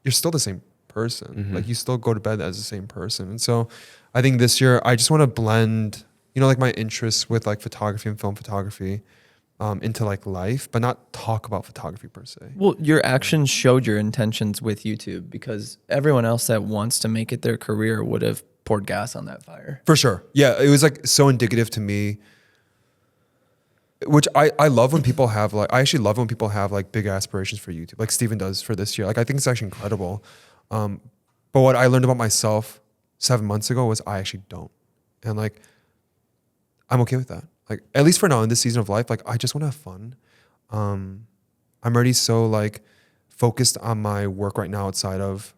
you're still the same person. Like you still go to bed as the same person. And so I think this year I just want to blend, like my interests with like photography and film photography into like life, but not talk about photography per se. Well, your actions showed your intentions with YouTube, because everyone else that wants to make it their career would have poured gas on that fire. For sure. Yeah. It was like so indicative to me, which I love when people have like, I actually love when people have like big aspirations for YouTube, like Steven does for this year. Like I think it's actually incredible. But what I learned about myself 7 months ago was I actually don't. And like, I'm okay with that. Like, at least for now in this season of life, like I just want to have fun. I'm already so like focused on my work right now outside of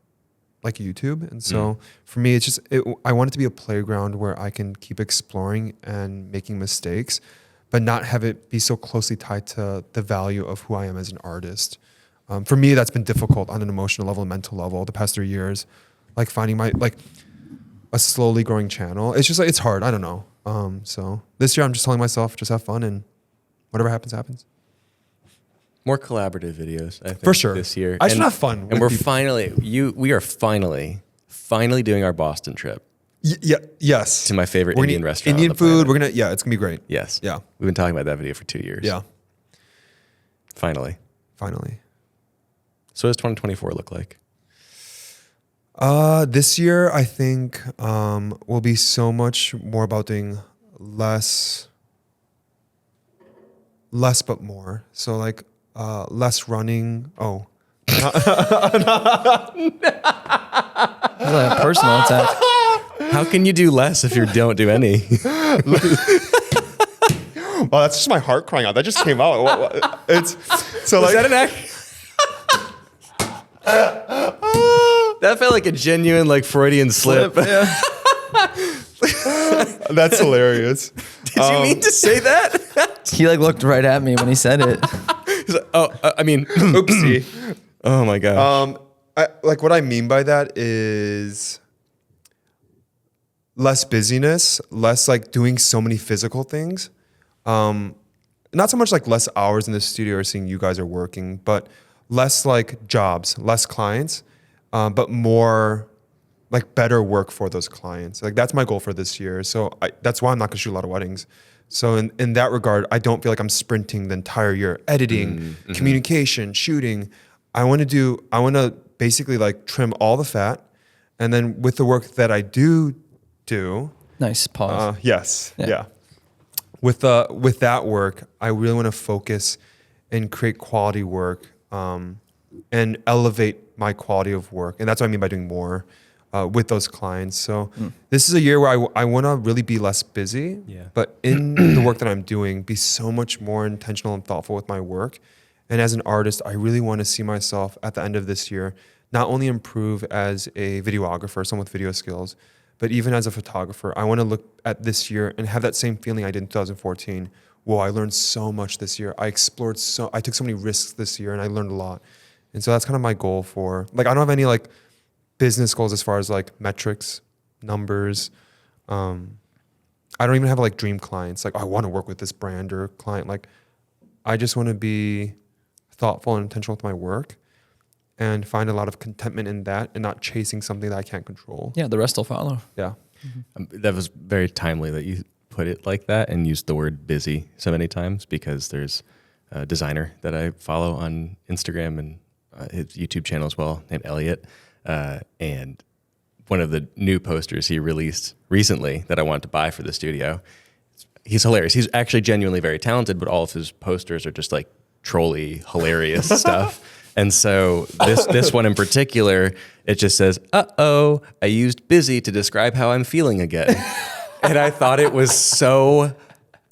like YouTube. And so for me, it's just, I want it to be a playground where I can keep exploring and making mistakes, but not have it be so closely tied to the value of who I am as an artist. For me, that's been difficult on an emotional level and mental level the past 3 years, like finding like a slowly growing channel. It's just like, it's hard. I don't know. So this year I'm just telling myself, just have fun and whatever happens, happens. More collaborative videos, I think, For sure. this year. I just want to have fun. And we are finally doing our Boston trip Yes. to my favorite We're gonna Indian eat restaurant. Indian on the food. planet. It's going to be great. Yes. Yeah. We've been talking about that video for 2 years. Yeah. Finally. So what does 2024 look like? This year, I think will be so much more about doing less but more. So like less running. Oh, That's like a personal attack. How can you do less if you don't do any? well, that's just my heart crying out. That just came out. It's so Was like that an act? That felt like a genuine like Freudian slip. Yeah. that's hilarious. Did you mean to say that? He like looked right at me when he said it. He's like, Oopsie. Oh my gosh. Like what I mean by that is less busyness, less like doing so many physical things. Not so much like less hours in the studio or seeing you guys are working, but less like jobs, less clients, but more like better work for those clients. Like that's my goal for this year. So that's why I'm not gonna shoot a lot of weddings. So in that regard, I don't feel like I'm sprinting the entire year, editing, communication, shooting. I want to basically like trim all the fat. And then with the work that I do, Nice pause. yes. Yeah. Yeah. With that work, I really want to focus and create quality work, and elevate my quality of work. And that's what I mean by doing more with those clients. So this is a year where I want to really be less busy, but in the work that I'm doing, be so much more intentional and thoughtful with my work. And as an artist, I really want to see myself at the end of this year, not only improve as a videographer, someone with video skills, but even as a photographer. I want to look at this year and have that same feeling I did in 2014. Whoa, I learned so much this year. I took so many risks this year and I learned a lot. And so that's kind of my goal for, like, I don't have any like business goals as far as like metrics, numbers. I don't even have like dream clients. Like, I want to work with this brand or client. Like, I just want to be thoughtful and intentional with my work and find a lot of contentment in that and not chasing something that I can't control. Yeah, the rest will follow. Yeah. That was very timely that you put it like that and used the word busy so many times, because there's a designer that I follow on Instagram and his YouTube channel as well, named Elliot. And one of the new posters he released recently that I wanted to buy for the studio, he's hilarious. He's actually genuinely very talented, but all of his posters are just like trolly, hilarious stuff. And so this one in particular, it just says, "Uh-oh, I used busy to describe how I'm feeling again." And I thought it was so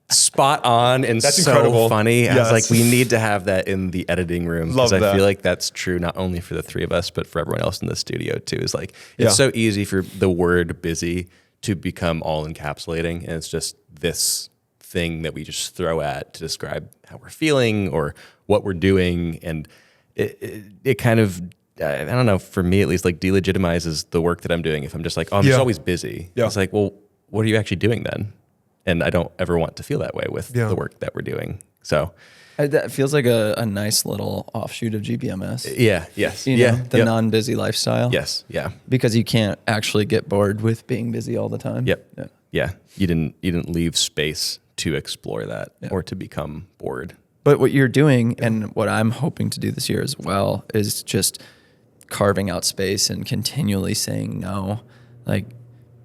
spot on and That's so incredible. funny. I Yes. was like, we need to have that in the editing room, Love because I that. feel like that's true not only for the three of us, but for everyone else in the studio too. Is like, Yeah. it's so easy for the word busy to become all encapsulating, and it's just this thing that we just throw at to describe how we're feeling or what we're doing. And it kind of, I don't know, for me at least, like delegitimizes the work that I'm doing. If I'm just like, oh, I'm just always busy. Yeah. It's like, well, what are you actually doing then? And I don't ever want to feel that way with the work that we're doing. So That feels like a nice little offshoot of GBMS. yeah, yes, You know, the non-busy lifestyle. yes, yeah, Because you can't actually get bored with being busy all the time. yep, yeah. You didn't leave space to explore that or to become bored. But what you're doing, and what I'm hoping to do this year as well, is just carving out space and continually saying no. Like,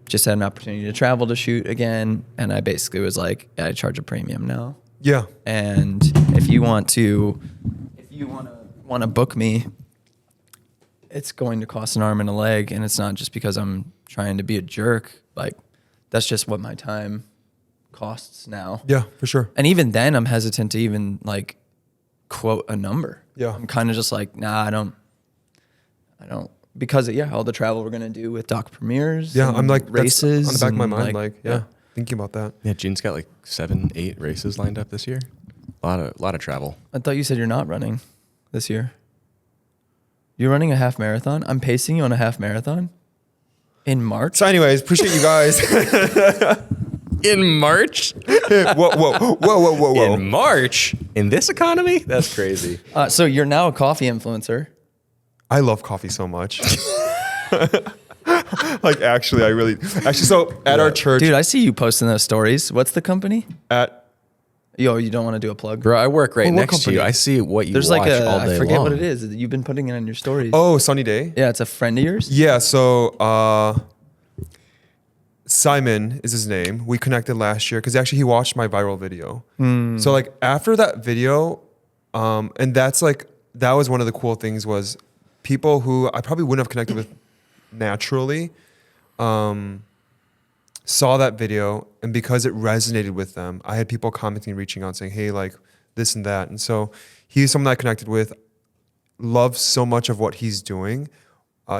just had an opportunity to travel to shoot again, and I basically was like, I charge a premium now. Yeah. And if you want to book me, it's going to cost an arm and a leg, and it's not just because I'm trying to be a jerk. Like, that's just what my time costs now. Yeah, for sure. And even then, I'm hesitant to even like quote a number. Yeah. I'm kind of just like, nah, I don't, because all the travel we're gonna do with doc premieres. Yeah, and I'm like races that's on the back of my and, mind. Thinking about that. Yeah, Gene's got like 7-8 races lined up this year. A lot of travel. I thought you said you're not running this year. You're running a half marathon. I'm pacing you on a half marathon in March. So, anyways, appreciate you guys. In March? Whoa. In March? In this economy? That's crazy. So you're now a coffee influencer. I love coffee so much. Like, actually, so at our church, Dude, I see you posting those stories. What's the company? at You don't want to do a plug? Bro, I work right what next to company? you. I see what you There's watch like all day I forget long. what it is. You've been putting it on your stories. Oh, Sunny Day. Yeah, it's a friend of yours. Yeah, so Simon is his name. We connected last year because actually he watched my viral video. So like after that video, and that's like that was one of the cool things was people who I probably wouldn't have connected with naturally saw that video, and because it resonated with them, I had people commenting, reaching out, saying, "Hey, like this and that." And so he's someone I connected with. Loves so much of what he's doing.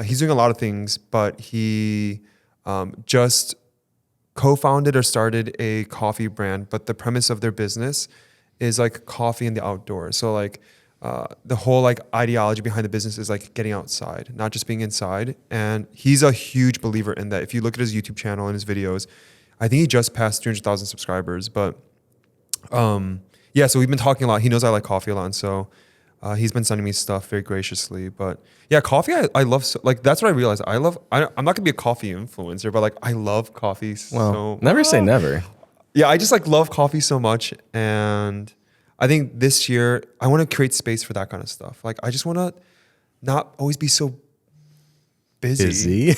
He's doing a lot of things, but he just co-founded or started a coffee brand. But the premise of their business is like coffee in the outdoors. So like the whole like ideology behind the business is like getting outside, not just being inside. And he's a huge believer in that. If you look at his YouTube channel and his videos, I think he just passed 300,000 subscribers. But yeah, so we've been talking a lot. He knows I like coffee a lot, and so he's been sending me stuff very graciously. But yeah, coffee I love. So, like that's what I realized. I'm not gonna be a coffee influencer, but like I love coffee so. Never say never. Yeah, I just like love coffee so much, and I think this year I want to create space for that kind of stuff. Like I just want to not always be so busy.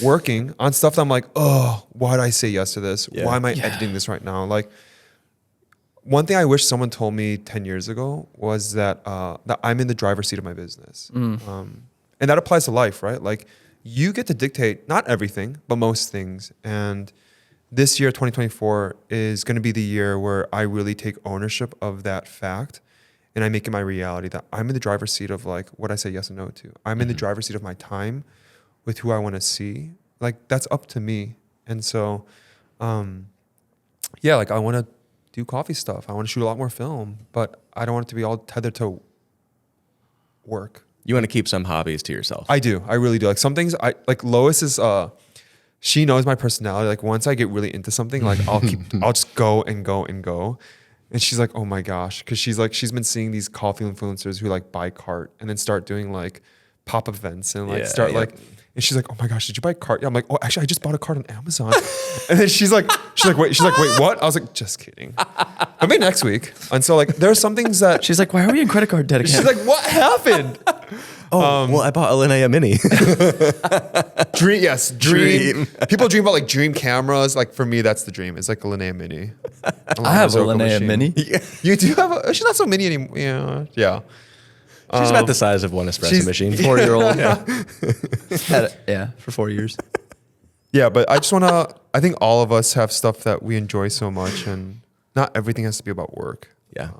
Working on stuff that I'm like, oh, why did I say yes to this? Yeah. Why am I editing this right now? Like one thing I wish someone told me 10 years ago was that that I'm in the driver's seat of my business. And that applies to life, right? Like you get to dictate not everything, but most things. And this year, 2024, is going to be the year where I really take ownership of that fact, and I make it my reality that I'm in the driver's seat of like what I say yes and no to. I'm in the driver's seat of my time with who I want to see. Like that's up to me. And so, yeah, like I want to do coffee stuff. I want to shoot a lot more film, but I don't want it to be all tethered to work. You want to keep some hobbies to yourself. I do. I really do. Like some things I like Lois is she knows my personality. Like once I get really into something, like I'll just go and go and go. And she's like, oh my gosh. Cause she's been seeing these coffee influencers who like buy cart and then start doing like pop-up events and like like, and she's like, oh my gosh, did you buy a cart? Yeah, I'm like, oh, actually I just bought a cart on Amazon. And then she's like, wait, what? I was like, just kidding. I mean next week. And so like, there are some things that She's like, why are we in credit card debt again? she's like, what happened? well, I bought a Linnea Mini. Dream. People dream about like dream cameras. Like for me, that's the dream. It's like a Linnea Mini. I have a Linnea Mini. You do have a, she's not so mini anymore. Yeah. She's about the size of one espresso she's- machine. 4-year-old. Yeah, for 4 years. Yeah, but I just want to, I think all of us have stuff that we enjoy so much, and not everything has to be about work. Yeah.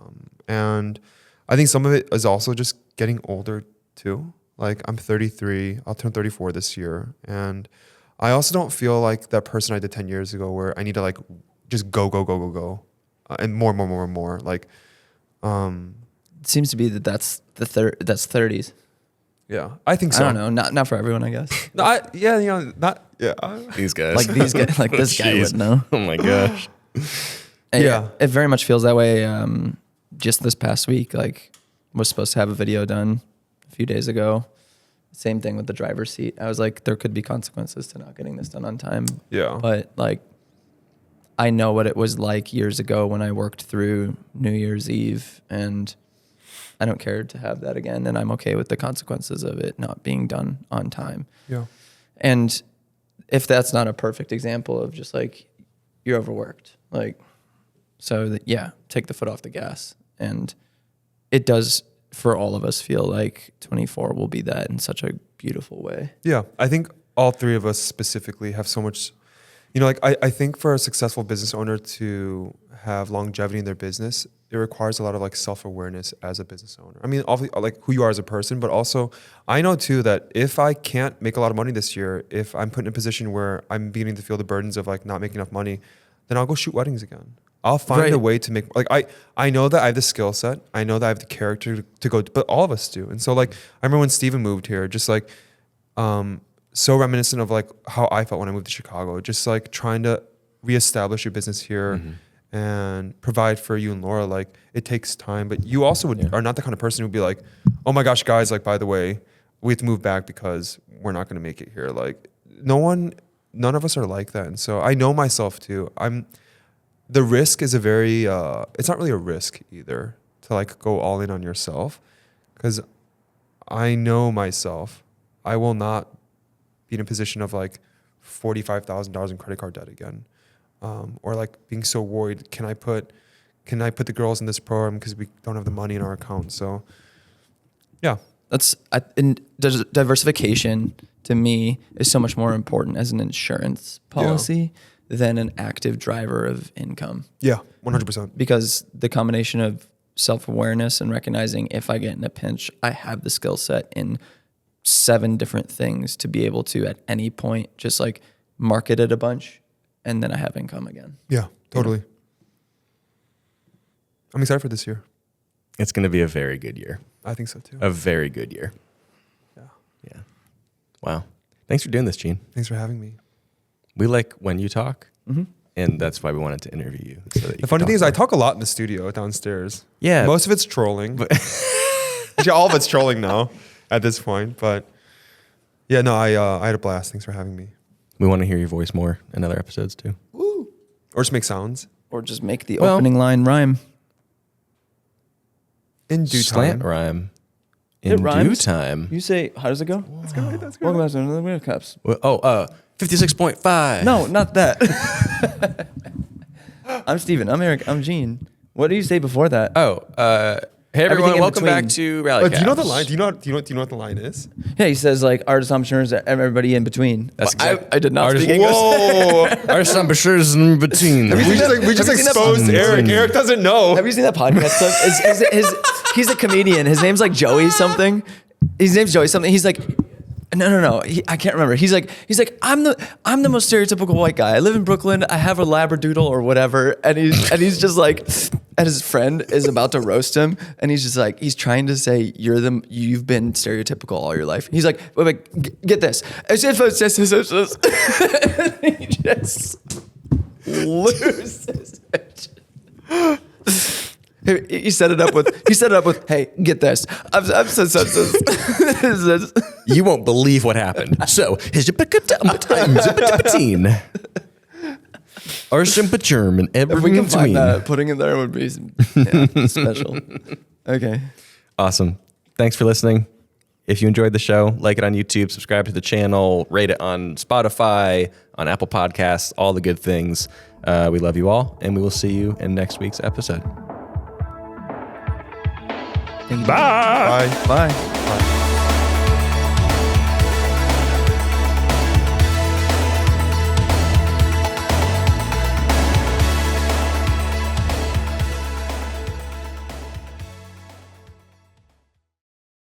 And I think some of it is also just getting older too. Like I'm 33, I'll turn 34 this year. And I also don't feel like that person I did 10 years ago where I need to like just go. and more. Like, It seems to be that's 30s. yeah, I think so. I don't know, not for everyone, I guess. No, These guys. Like these guys, like this guy Jeez. would know. Oh my gosh. Yeah. It very much feels that way. Just this past week, like, was supposed to have a video done a few days ago. Same thing with the driver's seat. I was like, there could be consequences to not getting this done on time. Yeah. But like, I know what it was like years ago when I worked through New Year's Eve, and I don't care to have that again. And I'm okay with the consequences of it not being done on time. Yeah. And if that's not a perfect example of just like, you're overworked, like, so that, yeah, take the foot off the gas. And it does, for all of us, feel like 24 will be that in such a beautiful way. Yeah, I think all three of us specifically have so much, like I think for a successful business owner to have longevity in their business, it requires a lot of like self-awareness as a business owner. I mean, obviously, like who you are as a person, but also I know too that if I can't make a lot of money this year, if I'm put in a position where I'm beginning to feel the burdens of like not making enough money, then I'll go shoot weddings again. I'll find a way to make, like, I know that I have the skill set. I know that I have the character to go, but all of us do. And so like, I remember when Steven moved here, just like, so reminiscent of like how I felt when I moved to Chicago, just like trying to reestablish your business here and provide for you and Laura. Like, it takes time, but you also are not the kind of person who'd be like, oh my gosh, guys, like, by the way, we have to move back because we're not going to make it here. Like, none of us are like that. And so I know myself too. The risk is it's not really a risk either to like go all in on yourself, because I know myself, I will not be in a position of like $45,000 in credit card debt again. Or like being so worried, can I put the girls in this program because we don't have the money in our account? So yeah. Diversification to me is so much more important as an insurance policy than an active driver of income. Yeah, 100%. Because the combination of self-awareness and recognizing if I get in a pinch, I have the skill set in 7 different things to be able to at any point just like market it a bunch, and then I have income again. Yeah, totally. I'm excited for this year. It's going to be a very good year. I think so too. A very good year. Yeah. Yeah. Wow. Thanks for doing this, Gene. Thanks for having me. We like when you talk, and that's why we wanted to interview you. So that you The funny thing is, more. I talk a lot in the studio downstairs. Yeah. Most of it's trolling. Actually, all of it's trolling now at this point. But yeah, no, I had a blast. Thanks for having me. We want to hear your voice more in other episodes too. Woo. Or just make sounds. Or just make the opening line rhyme. In due Slant time. rhyme. It In due rhymes. time. You say, how does it go? That's good. That's good. Welcome back to another Winter Cups. 56.5. No, not that. I'm Steven. I'm Eric. I'm Gene. What did you say before that? Hey Everything everyone, in welcome between. back to Rally. Do you know the line? Do you know what the line is? Yeah, he says like our assumptions are everybody in between. That's Well, exact- I did not Artist- speak English. Whoa! Our assumptions in between. we just Have you seen that exposed podcast? Eric. Eric doesn't know. Have you seen that podcast clip? He's a comedian. His name's like Joey something. His name's Joey something. He's like, no. I can't remember. He's like, I'm the most stereotypical white guy. I live in Brooklyn. I have a labradoodle or whatever. And he's just like, and his friend is about to roast him, and he's just like, he's trying to say you've been stereotypical all your life. He's like, wait, get this. As if it's just, and he just loses it. He set it up with, hey, get this. I'm so. You won't believe what happened. So, his or German and If we everything can in find between. that, putting it there would be special. Okay. Awesome. Thanks for listening. If you enjoyed the show, like it on YouTube, subscribe to the channel, rate it on Spotify, on Apple Podcasts, all the good things. We love you all, and we will see you in next week's episode. Thank you. Bye. Bye. Bye.